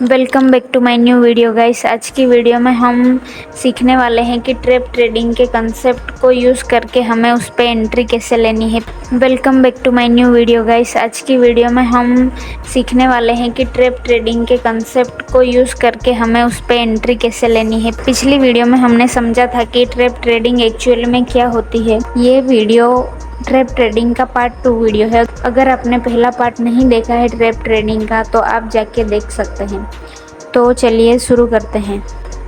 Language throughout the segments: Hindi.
Welcome back to my new video guys. आज की वीडियो में हम सीखने वाले हैं कि ट्रेप ट्रेडिंग के कंसेप्ट को यूज़ करके हमें उस पर एंट्री कैसे लेनी है। Welcome back to my new video guys. आज की वीडियो में हम सीखने वाले हैं कि ट्रेप ट्रेडिंग के कंसेप्ट को यूज़ करके हमें उस पर एंट्री कैसे लेनी है। पिछली वीडियो में हमने समझा था कि ट्रेप ट्रेडिंग एक्चुअल में क्या होती है। ये वीडियो ट्रेप ट्रेडिंग का पार्ट 2 वीडियो है। अगर आपने पहला पार्ट नहीं देखा है ट्रेप ट्रेडिंग का तो आप जाके देख सकते हैं। तो चलिए शुरू करते हैं।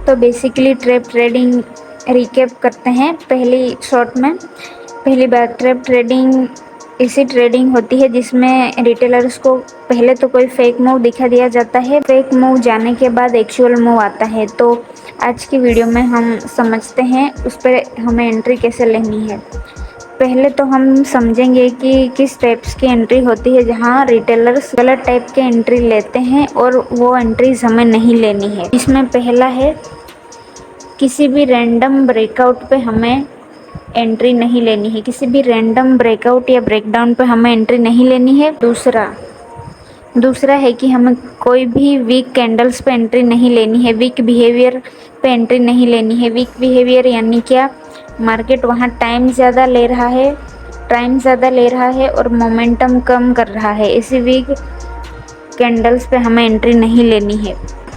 तो बेसिकली ट्रेप ट्रेडिंग रिकैप करते हैं पहली शॉर्ट में। पहली बात, ट्रेप ट्रेडिंग ऐसी ट्रेडिंग होती है जिसमें रिटेलर्स को पहले तो कोई फेक मूव दिखा दिया जाता है। फेक मूव जाने के बाद एक्चुअल मूव आता है। तो आज की वीडियो में हम समझते हैं उस पर हमें एंट्री कैसे लेनी है। पहले तो हम समझेंगे कि किस टाइप्स की एंट्री होती है जहां रिटेलर्स गलत टाइप के एंट्री लेते हैं और वो एंट्रीज हमें नहीं लेनी है। इसमें पहला है, किसी भी रैंडम ब्रेकआउट पे हमें एंट्री नहीं लेनी है। किसी भी रैंडम ब्रेकआउट या ब्रेकडाउन पे हमें एंट्री नहीं लेनी है। दूसरा है कि हमें कोई भी वीक कैंडल्स पे एंट्री नहीं लेनी है। वीक बिहेवियर पे एंट्री नहीं लेनी है। वीक बिहेवियर यानी क्या? मार्केट वहाँ टाइम ज़्यादा ले रहा है और मोमेंटम कम कर रहा है। इसी वीक कैंडल्स पे हमें एंट्री नहीं लेनी है।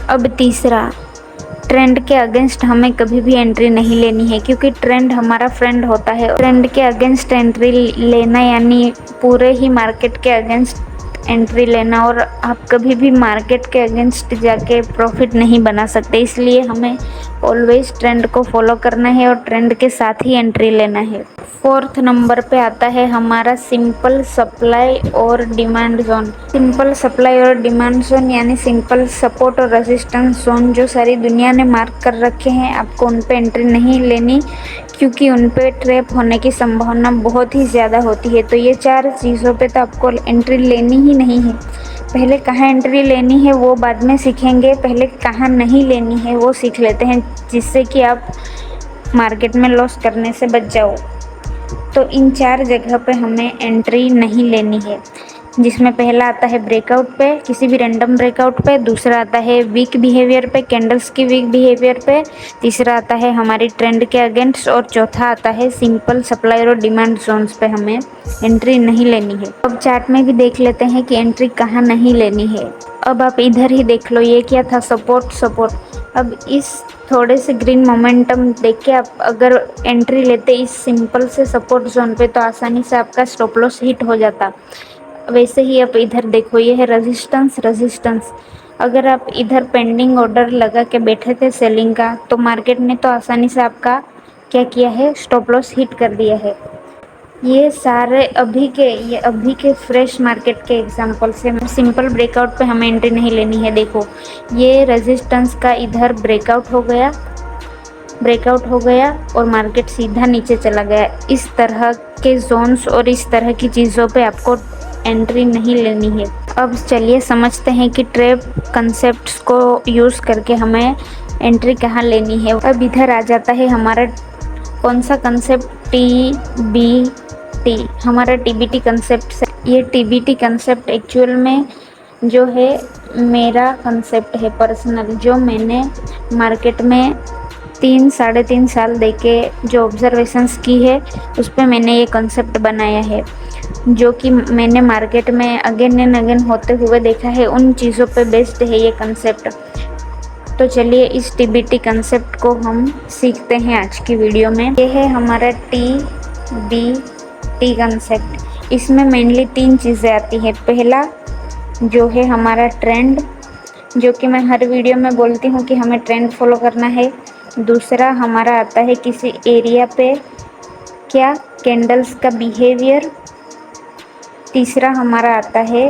अब तीसरा, ट्रेंड के अगेंस्ट हमें कभी भी एंट्री नहीं लेनी है, क्योंकि ट्रेंड हमारा फ्रेंड होता है। ट्रेंड के अगेंस्ट एंट्री लेना यानी पूरे ही मार्केट के अगेंस्ट एंट्री लेना, और आप कभी भी मार्केट के अगेंस्ट जाके प्रॉफिट नहीं बना सकते। इसलिए हमें ऑलवेज ट्रेंड को फॉलो करना है और ट्रेंड के साथ ही एंट्री लेना है। फोर्थ नंबर पे आता है हमारा सिंपल सप्लाई और डिमांड जोन। सिंपल सप्लाई और डिमांड जोन यानी सिंपल सपोर्ट और रेजिस्टेंस जोन जो सारी दुनिया ने मार्क कर रखे हैं, आपको उन पे एंट्री नहीं लेनी, क्योंकि उन पे ट्रैप होने की संभावना बहुत ही ज़्यादा होती है। तो ये 4 चीज़ों पे तो आपको एंट्री लेनी ही नहीं है। पहले कहाँ एंट्री लेनी है वो बाद में सीखेंगे, पहले कहाँ नहीं लेनी है वो सीख लेते हैं, जिससे कि आप मार्केट में लॉस करने से बच जाओ। तो इन 4 जगह पे हमें एंट्री नहीं लेनी है, जिसमें पहला आता है ब्रेकआउट पे, किसी भी रैंडम ब्रेकआउट पे। दूसरा आता है वीक बिहेवियर पे, कैंडल्स की वीक बिहेवियर पे। तीसरा आता है हमारी ट्रेंड के अगेंस्ट, और चौथा आता है सिंपल सप्लाई और डिमांड जोन्स पे हमें एंट्री नहीं लेनी है। अब चार्ट में भी देख लेते हैं कि एंट्री कहाँ नहीं लेनी है। अब आप इधर ही देख लो, ये क्या था? सपोर्ट। अब इस थोड़े से ग्रीन मोमेंटम देख के आप अगर एंट्री लेते इस सिंपल से सपोर्ट जोन पे तो आसानी से आपका स्टॉप लॉस हिट हो जाता। वैसे ही आप इधर देखो, ये है रेजिस्टेंस। अगर आप इधर पेंडिंग ऑर्डर लगा के बैठे थे सेलिंग का, तो मार्केट ने तो आसानी से आपका क्या किया है? स्टॉप लॉस हिट कर दिया है। ये सारे अभी के फ्रेश मार्केट के एग्जांपल से। सिंपल ब्रेकआउट पे हमें एंट्री नहीं लेनी है। देखो, ये रेजिस्टेंस का इधर ब्रेकआउट हो गया और मार्केट सीधा नीचे चला गया। इस तरह के जोन्स और इस तरह की चीज़ों पे आपको एंट्री नहीं लेनी है। अब चलिए समझते हैं कि ट्रेप कंसेप्ट्स को यूज़ करके हमें एंट्री कहाँ लेनी है। अब इधर आ जाता है हमारा कौन सा कंसेप्ट? टीबीटी। हमारा टीबीटी कंसेप्ट। ये टीबीटी कंसेप्ट एक्चुअल में जो है मेरा कंसेप्ट है पर्सनल, जो मैंने मार्केट में 3-3.5 साल देके जो ऑब्जर्वेशंस की है उस पर मैंने ये कंसेप्ट बनाया है, जो कि मैंने मार्केट में अगेन एंड अगेन होते हुए देखा है। उन चीज़ों पे बेस्ड है ये कंसेप्ट। तो चलिए इस टीबीटी कंसेप्ट को हम सीखते हैं आज की वीडियो में। ये है हमारा टीबीटी कंसेप्ट। इसमें मेनली 3 चीज़ें आती हैं। पहला जो है हमारा ट्रेंड, जो कि मैं हर वीडियो में बोलती हूँ कि हमें ट्रेंड फॉलो करना है। दूसरा हमारा आता है किसी एरिया पे क्या कैंडल्स का बिहेवियर। तीसरा हमारा आता है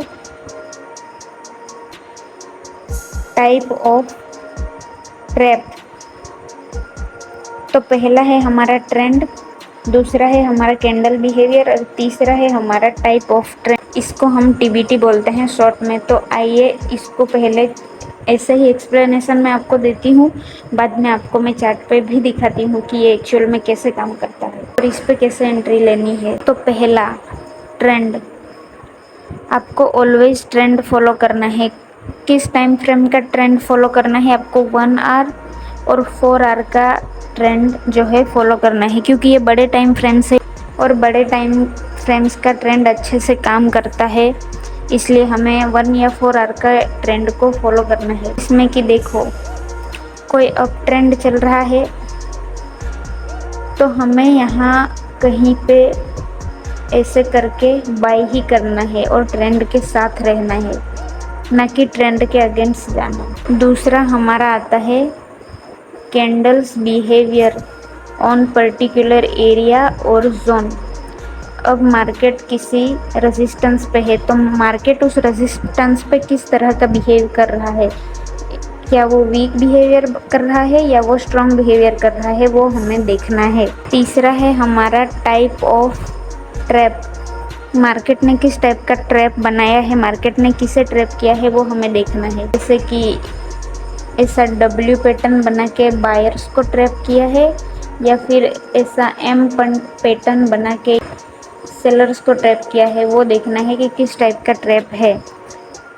टाइप ऑफ ट्रैप। तो पहला है हमारा ट्रेंड, दूसरा है हमारा कैंडल बिहेवियर और तीसरा है हमारा टाइप ऑफ ट्रेंड। इसको हम टीबीटी बोलते हैं शॉर्ट में। तो आइए इसको पहले ऐसे ही एक्सप्लेनेशन मैं आपको देती हूँ, बाद में आपको मैं चार्ट पे भी दिखाती हूँ कि ये एक्चुअल में कैसे काम करता है और इस पे कैसे एंट्री लेनी है। तो पहला, ट्रेंड। आपको ऑलवेज ट्रेंड फॉलो करना है। किस टाइम फ्रेम का ट्रेंड फॉलो करना है आपको, 1 आवर और 4 आवर का ट्रेंड जो है फॉलो करना है, क्योंकि ये बड़े टाइम फ्रेम्स है और बड़े टाइम फ्रेम्स का ट्रेंड अच्छे से काम करता है, इसलिए हमें 1 या 4 आवर का ट्रेंड को फॉलो करना है। इसमें कि देखो कोई अप ट्रेंड चल रहा है तो हमें यहाँ कहीं पे ऐसे करके बाय ही करना है और ट्रेंड के साथ रहना है, ना कि ट्रेंड के अगेंस्ट जाना। दूसरा हमारा आता है candles behaviour on particular area और जोन। अब मार्केट किसी रेजिस्टेंस पे है तो मार्केट उस रेजिस्टेंस पे किस तरह का बिहेव कर रहा है, क्या वो वीक बिहेवियर कर रहा है या वो स्ट्रॉन्ग बिहेवियर कर रहा है, वो हमें देखना है। तीसरा है हमारा टाइप ऑफ ट्रैप, मार्केट ने किस टाइप का ट्रैप बनाया है, मार्केट ने किसे ट्रैप किया है वो हमें देखना है। जैसे कि ऐसा डब्ल्यू पैटर्न बना के बायर्स को ट्रैप किया है या फिर ऐसा एम पैटर्न बना के सेलर्स को ट्रैप किया है, वो देखना है कि किस टाइप का ट्रैप है।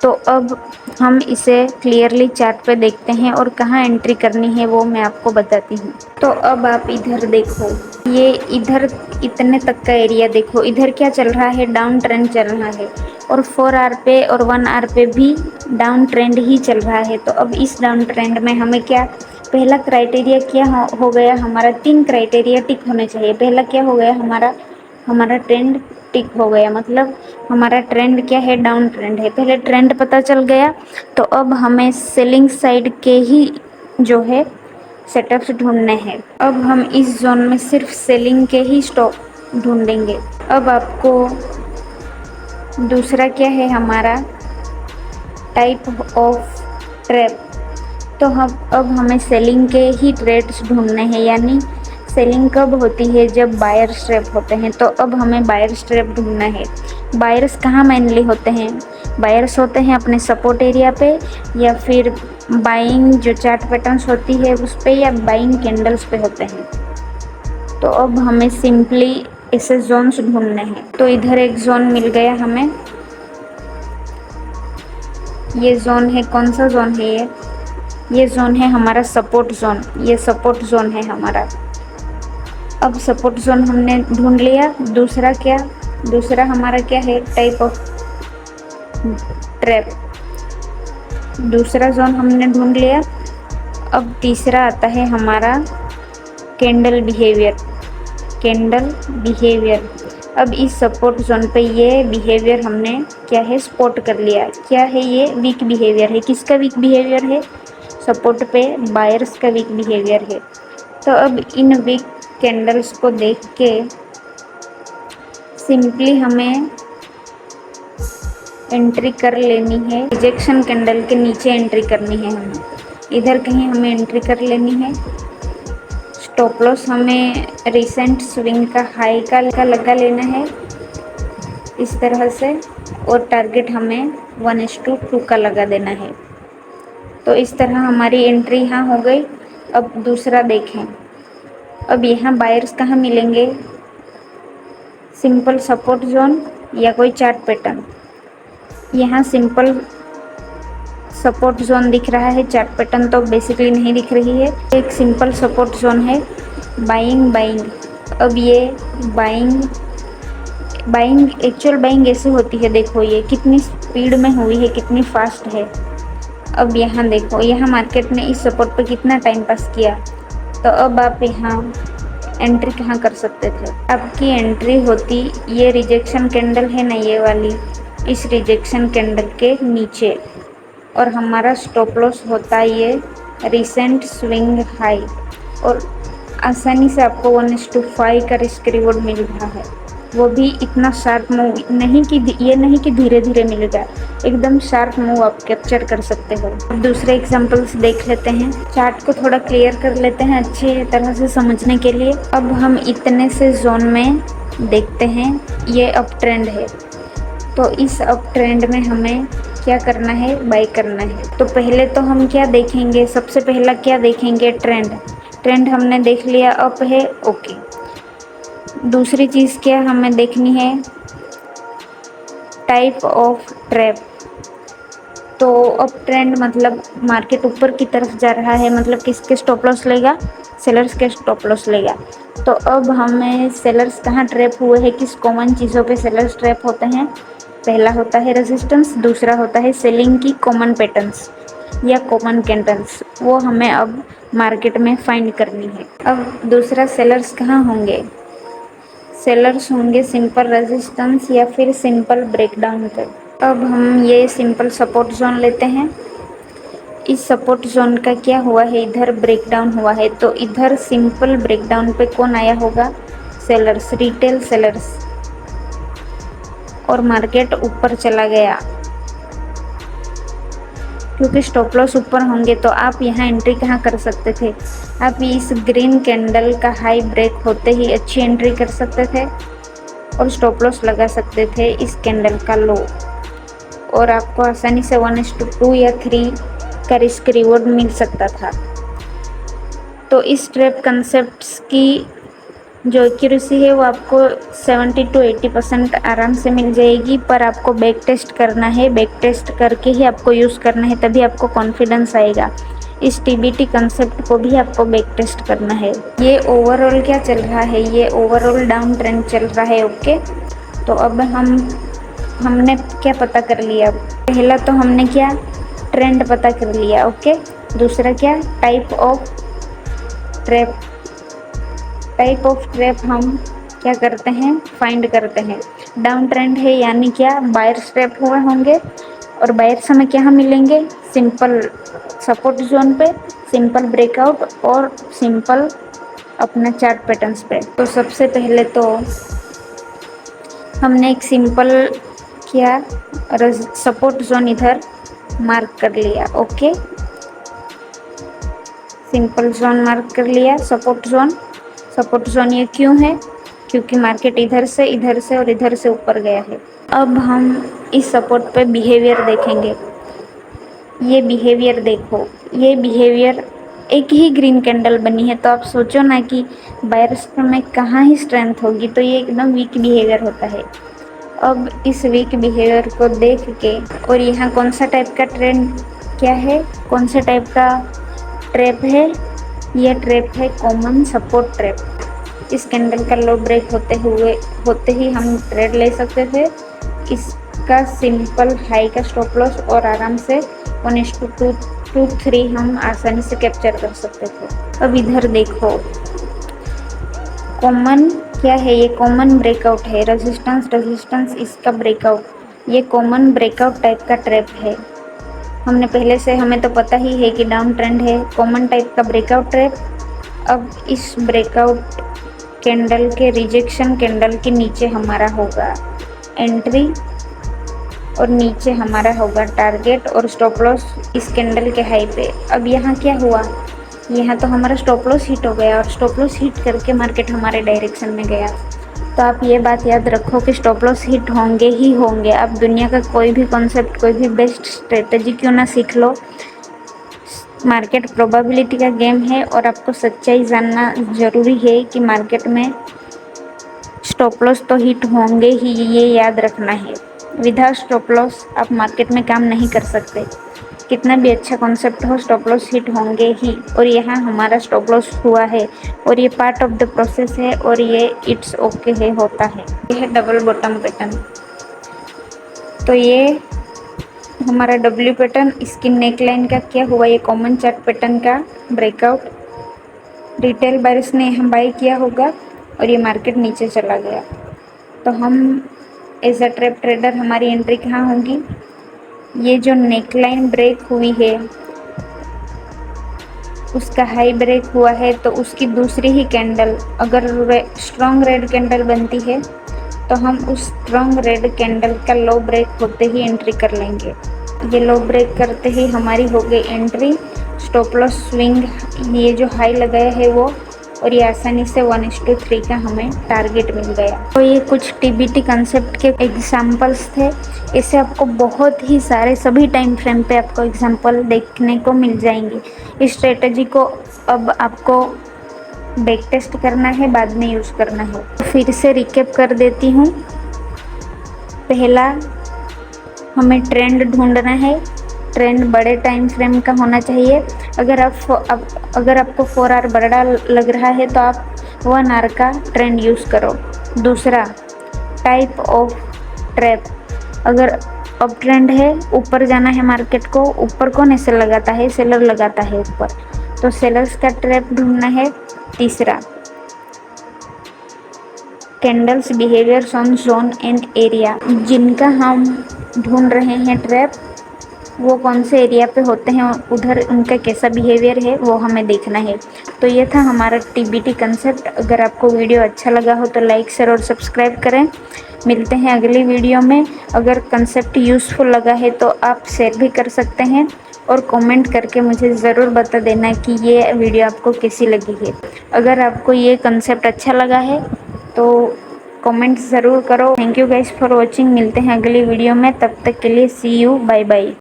तो अब हम इसे क्लियरली चार्ट पे देखते हैं और कहाँ एंट्री करनी है वो मैं आपको बताती हूँ। तो अब आप इधर देखो, ये इधर इतने तक का एरिया देखो, इधर क्या चल रहा है, डाउन ट्रेंड चल रहा है और 4 आवर पे और 1 आवर पे भी डाउन ट्रेंड ही चल रहा है। तो अब इस डाउन ट्रेंड में हमें क्या, पहला क्राइटेरिया क्या हो गया हमारा, 3 क्राइटेरिया टिक होने चाहिए। पहला क्या हो गया हमारा ट्रेंड टिक हो गया, मतलब हमारा ट्रेंड क्या है, डाउन ट्रेंड है। पहले ट्रेंड पता चल गया तो अब हमें सेलिंग साइड के ही जो है सेटअप्स ढूंढने हैं। अब हम इस जोन में सिर्फ सेलिंग के ही स्टॉक ढूंढेंगे। अब आपको दूसरा क्या है हमारा टाइप ऑफ ट्रैप, तो हम अब हमें सेलिंग के ही ट्रेड्स ढूंढने हैं, यानी सेलिंग कब होती है, जब बायर स्ट्रैप होते हैं। तो अब हमें बायर स्ट्रैप ढूंढना है। बायर्स कहाँ मेनली होते हैं, बायर्स होते हैं अपने सपोर्ट एरिया पे या फिर बाइंग जो चार्ट पैटर्न्स होती है उस पे या बाइंग कैंडल्स पे होते हैं। तो अब हमें सिंपली ऐसे जोन्स ढूंढने हैं। तो इधर एक जोन मिल गया हमें, ये जोन है, कौन सा जोन है ये जोन है हमारा सपोर्ट जोन, ये सपोर्ट जोन है हमारा। अब सपोर्ट जोन हमने ढूंढ लिया। दूसरा क्या, दूसरा हमारा क्या है, टाइप ऑफ ट्रैप, दूसरा जोन हमने ढूंढ लिया। अब तीसरा आता है हमारा कैंडल बिहेवियर, कैंडल बिहेवियर। अब इस सपोर्ट जोन पे ये बिहेवियर हमने क्या है स्पॉट कर लिया, क्या है ये वीक बिहेवियर है। किसका वीक बिहेवियर है, सपोर्ट पे बायर्स का वीक बिहेवियर है। तो अब इन वीक कैंडल्स को देख के सिंपली हमें एंट्री कर लेनी है, रिजेक्शन कैंडल के नीचे एंट्री करनी है हमें, इधर कहीं हमें एंट्री कर लेनी है। स्टॉप लॉस हमें रिसेंट स्विंग का हाई का लगा लेना है इस तरह से, और टारगेट हमें 1:2 का लगा देना है। तो इस तरह हमारी एंट्री यहाँ हो गई। अब दूसरा देखें, अब यहाँ बायर्स कहाँ मिलेंगे, सिंपल सपोर्ट जोन या कोई चार्ट पैटर्न। यहाँ सिंपल सपोर्ट जोन दिख रहा है, चार्ट पैटर्न तो बेसिकली नहीं दिख रही है। एक सिंपल सपोर्ट जोन है, बाइंग। अब ये बाइंग एक्चुअल बाइंग ऐसे होती है, देखो ये कितनी स्पीड में हुई है, कितनी फास्ट है। अब यहाँ देखो, यहाँ मार्केट ने इस सपोर्ट पे कितना टाइम पास किया। तो अब आप यहाँ एंट्री कहाँ कर सकते थे, आपकी एंट्री होती ये रिजेक्शन कैंडल है ना, ये वाली, इस रिजेक्शन कैंडल के नीचे, और हमारा स्टॉप लॉस होता ये रिसेंट स्विंग हाई, और आसानी से आपको 1:5 का रिस्क रिवॉर्ड मिल रहा है। वो भी इतना शार्प मूव नहीं कि ये नहीं कि धीरे धीरे मिलेगा, एकदम शार्प मूव आप कैप्चर कर सकते हो। अब दूसरे एग्जांपल्स देख लेते हैं, चार्ट को थोड़ा क्लियर कर लेते हैं अच्छी तरह से समझने के लिए। अब हम इतने से जोन में देखते हैं, ये अप ट्रेंड है, तो इस अप ट्रेंड में हमें क्या करना है, बाय करना है। तो पहले तो हम क्या देखेंगे, सबसे पहला क्या देखेंगे, ट्रेंड हमने देख लिया, अप है, ओके। दूसरी चीज़ क्या हमें देखनी है, टाइप ऑफ ट्रैप। तो अब ट्रेंड मतलब मार्केट ऊपर की तरफ जा रहा है, मतलब किसके स्टॉप लॉस लेगा, सेलर्स के स्टॉप लॉस लेगा। तो अब हमें सेलर्स कहाँ ट्रैप हुए हैं, किस कॉमन चीज़ों पे सेलर्स ट्रैप होते हैं। पहला होता है रेजिस्टेंस, दूसरा होता है सेलिंग की कॉमन पैटर्न्स या कॉमन कैंडल्स, वो हमें अब मार्केट में फाइंड करनी है। अब दूसरा सेलर्स कहाँ होंगे, सेलर्स होंगे सिंपल रेजिस्टेंस या फिर सिंपल ब्रेकडाउन पे। अब हम ये सिंपल सपोर्ट जोन लेते हैं। इस सपोर्ट जोन का क्या हुआ है, इधर ब्रेकडाउन हुआ है, तो इधर सिंपल ब्रेकडाउन पे कौन आया होगा, सेलर्स, रिटेल सेलर्स, और मार्केट ऊपर चला गया। क्योंकि स्टॉप लॉस ऊपर होंगे तो आप यहाँ एंट्री कहाँ कर सकते थे, आप इस ग्रीन कैंडल का हाई ब्रेक होते ही अच्छी एंट्री कर सकते थे और स्टॉप लॉस लगा सकते थे इस कैंडल का लो, और आपको आसानी से 1:2 या 3 का रिस्क रिवॉर्ड मिल सकता था। तो इस ट्रैप कंसेप्ट्स की जो एक्यूरेसी है वो आपको 70 to 80% आराम से मिल जाएगी, पर आपको बैक टेस्ट करना है, बैक टेस्ट करके ही आपको यूज़ करना है, तभी आपको कॉन्फिडेंस आएगा। इस टीबीटी कंसेप्ट को भी आपको बैक टेस्ट करना है। ये ओवरऑल क्या चल रहा है, ये ओवरऑल डाउन ट्रेंड चल रहा है। ओके, तो अब हमने क्या पता कर लिया, पहला तो हमने क्या ट्रेंड पता कर लिया। ओके, दूसरा क्या, type of trap, type of trap हम क्या करते हैं, फाइंड करते हैं। डाउन ट्रेंड है यानी क्या, बायर्स ट्रैप हुए होंगे, और बायर्स हमें क्या मिलेंगे, सिंपल सपोर्ट जोन पे, सिंपल ब्रेकआउट और सिंपल अपना चार्ट पैटर्न्स पे। तो सबसे पहले तो हमने एक सिंपल क्या सपोर्ट जोन इधर मार्क कर लिया। ओके, सिंपल जोन मार्क कर लिया, सपोर्ट जोन। सपोर्ट जोन ये क्यों है, क्योंकि मार्केट इधर से और इधर से ऊपर गया है। अब हम इस सपोर्ट पे बिहेवियर देखेंगे। ये बिहेवियर देखो, ये बिहेवियर एक ही ग्रीन कैंडल बनी है, तो आप सोचो ना कि बायर्स में कहाँ ही स्ट्रेंथ होगी, तो ये एकदम वीक बिहेवियर होता है। अब इस वीक बिहेवियर को देख के, और यहाँ कौन सा टाइप का ट्रेंड क्या है, कौन सा टाइप का ट्रैप है, यह ट्रैप है कॉमन सपोर्ट ट्रैप। इस कैंडल का लो ब्रेक होते ही हम ट्रेड ले सकते थे। इसका सिंपल हाई का स्टॉप लॉस और आराम से 1:2 हम आसानी से कैप्चर कर सकते थे। अब इधर देखो, कॉमन क्या है, ये कॉमन ब्रेकआउट है, रेजिस्टेंस इसका ब्रेकआउट, ये कॉमन ब्रेकआउट टाइप का ट्रैप है। हमने पहले से, हमें तो पता ही है कि डाउन ट्रेंड है, कॉमन टाइप का ब्रेकआउट ट्रैप। अब इस ब्रेकआउट कैंडल के रिजेक्शन कैंडल के नीचे हमारा होगा एंट्री, और नीचे हमारा होगा टारगेट और स्टॉप लॉस इस कैंडल के हाई पे। अब यहाँ क्या हुआ, यहाँ तो हमारा स्टॉप लॉस हिट हो गया, और स्टॉप लॉस हिट करके मार्केट हमारे डायरेक्शन में गया। तो आप ये बात याद रखो कि स्टॉप लॉस हिट होंगे ही होंगे। आप दुनिया का कोई भी कॉन्सेप्ट, कोई भी बेस्ट स्ट्रेटजी क्यों ना सीख लो, मार्केट प्रोबेबिलिटी का गेम है, और आपको सच्चाई जानना ज़रूरी है कि मार्केट में स्टॉप लॉस तो हिट होंगे ही, ये याद रखना है। विदाउट स्टॉप लॉस आप मार्केट में काम नहीं कर सकते, कितना भी अच्छा कॉन्सेप्ट हो, स्टॉप लॉस हिट होंगे ही। और यहाँ हमारा स्टॉप लॉस हुआ है, और ये पार्ट ऑफ द प्रोसेस है, और ये इट्स ओके है, होता है। ये है डबल बॉटम पैटर्न। तो ये हमारा डब्ल्यू पैटर्न, इसकी नेक लाइन का क्या हुआ, ये कॉमन चार्ट पैटर्न का ब्रेकआउट, रिटेल बायर्स ने यहाँ बाई किया होगा, और ये मार्केट नीचे चला गया। तो हम एज अ ट्रैप ट्रेडर हमारी एंट्री कहाँ होगी, ये जो नेकलाइन ब्रेक हुई है, उसका हाई ब्रेक हुआ है, तो उसकी दूसरी ही कैंडल अगर स्ट्रॉन्ग रेड कैंडल बनती है, तो हम उस स्ट्रॉन्ग रेड कैंडल का लो ब्रेक होते ही एंट्री कर लेंगे। ये लो ब्रेक करते ही हमारी हो गई एंट्री, स्टॉप लॉस स्विंग, ये जो हाई लगाया है वो, और ये आसानी से 1:3 का हमें टारगेट मिल गया। तो ये कुछ टीबीटी कंसेप्ट के एग्जांपल्स थे। इससे आपको बहुत ही सारे सभी टाइम फ्रेम पे आपको एग्जांपल देखने को मिल जाएंगे। इस स्ट्रेटजी को अब आपको बैक टेस्ट करना है, बाद में यूज़ करना है। फिर से रिकैप कर देती हूँ। पहला, हमें ट्रेंड ढूंढना है, ट्रेंड बड़े टाइम फ्रेम का होना चाहिए। अगर आपको 4 आवर बड़ा लग रहा है तो आप 1 आवर का ट्रेंड यूज़ करो। दूसरा, टाइप ऑफ ट्रैप। अगर अब ट्रेंड है, ऊपर जाना है मार्केट को, ऊपर कौन ऐसे लगाता है? सेलर लगाता है ऊपर, तो सेलर्स का ट्रैप ढूंढना है। तीसरा, candles behaviours on zone and area. जिनका हम ढूंढ रहे हैं ट्रैप, वो कौन से एरिया पे होते हैं, उधर उनका कैसा बिहेवियर है वो हमें देखना है। तो ये था हमारा टीबीटी कंसेप्ट। अगर आपको वीडियो अच्छा लगा हो तो लाइक शेयर और सब्सक्राइब करें। मिलते हैं अगली वीडियो में। अगर कंसेप्ट यूज़फुल लगा है तो आप शेयर भी कर सकते हैं और कमेंट करके मुझे ज़रूर बता देना कि ये वीडियो आपको कैसी लगी है। अगर आपको ये कंसेप्ट अच्छा लगा है तो कमेंट ज़रूर करो। Thank you guys for watching. मिलते हैं अगली वीडियो में, तब तक के लिए सी यू, बाय बाय।